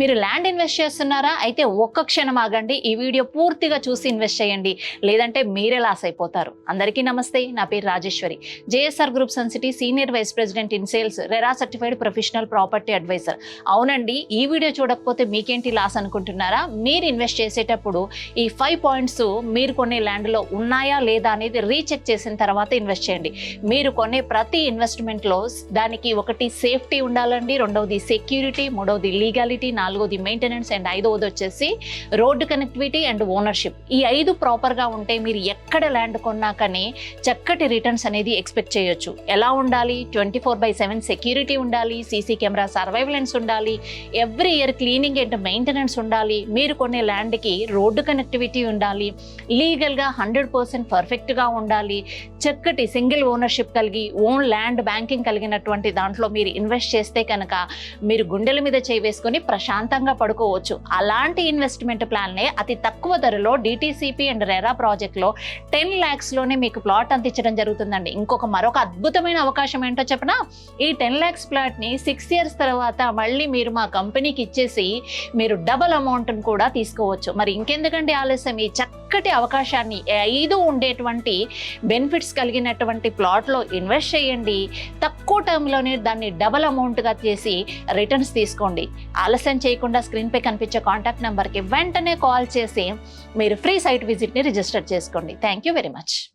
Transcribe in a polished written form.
మీరు land invest చేస్తున్నారా? అయితే ఒక్క క్షణం ఆగండి, ఈ వీడియో పూర్తిగా చూసి ఇన్వెస్ట్ చేయండి, లేదంటే మీరే లాస్ అయిపోతారు. అందరికీ నమస్తే, నా పేరు Rajeshwari, J S R group Sun City senior vice president in sales, RERA certified professional property advisor. అవునండి, ఈ వీడియో చూడకపోతే మీకేంటి లాస్ అనుకుంటున్నారా? మీరు ఇన్వెస్ట్ చేసేటప్పుడు ఈ 5 పాయింట్స్ మీరు కొనే ల్యాండ్లో ఉన్నాయా లేదా అనేది రీచెక్ చేసిన తర్వాత ఇన్వెస్ట్ చేయండి. మీరు కొనే ప్రతి ఇన్వెస్ట్మెంట్లో దానికి ఒకటి సేఫ్టీ ఉండాలండి, రెండవది సెక్యూరిటీ, మూడవది లీగాలిటీ, నాలుగోది మెయింటెనెన్స్ అండ్ ఐదవది వచ్చేసి రోడ్డు కనెక్టివిటీ అండ్ ఓనర్షిప్. ఈ 5 ప్రాపర్గా ఉంటే మీరు ఎక్కడ ల్యాండ్ కొన్నా కానీ చక్కటి రిటర్న్స్ అనేది ఎక్స్పెక్ట్ చేయొచ్చు. ఎలా ఉండాలి? 24/7 సెక్యూరిటీ ఉండాలి, సీసీ కెమెరా సర్వైలెన్స్ ఉండాలి, every year cleaning and maintenance ఉండాలి, మీరు కొనే ల్యాండ్కి రోడ్డు కనెక్టివిటీ ఉండాలి, లీగల్గా 100% పర్ఫెక్ట్గా ఉండాలి, చక్కటి సింగిల్ ఓనర్షిప్ కలిగి ఓన్ ల్యాండ్ బ్యాంకింగ్ కలిగినటువంటి దాంట్లో మీరు ఇన్వెస్ట్ చేస్తే కనుక మీరు గుండెల మీద చేయి వేసుకొని ప్రశాంతంగా పడుకోవచ్చు. అలాంటి ఇన్వెస్ట్మెంట్ ప్లాన్నే అతి తక్కువ ధరలో డిటిసిపి అండ్ రెరా ప్రాజెక్ట్లో 10 lakhsలోనే మీకు ప్లాట్ అందించడం జరుగుతుందండి. మరొక అద్భుతమైన అవకాశం ఏంటో చెప్పనా? ఈ 10 lakhs ప్లాట్ని 6 years తర్వాత మళ్ళీ మీరు మా కంపెనీకి ఇచ్చేసి మీరు డబల్ అమౌంట్ని కూడా తీసుకోవచ్చు. మరి ఇంకెందుకంటే ఆలస్యం, ఈ చక్కటి అవకాశాన్ని 5 ఉండేటువంటి బెనిఫిట్స్ కలిగినటువంటి ప్లాట్లో ఇన్వెస్ట్ చేయండి. తక్కువ టర్మ్లోనే దాన్ని డబల్ అమౌంట్గా చేసి రిటర్న్స్ తీసుకోండి. ఆలస్యం చేయకుండా స్క్రీన్పై కనిపించే కాంటాక్ట్ నెంబర్కి వెంటనే కాల్ చేసి మీరు ఫ్రీ సైట్ విజిట్ని రిజిస్టర్ చేసుకోండి. Thank you very much.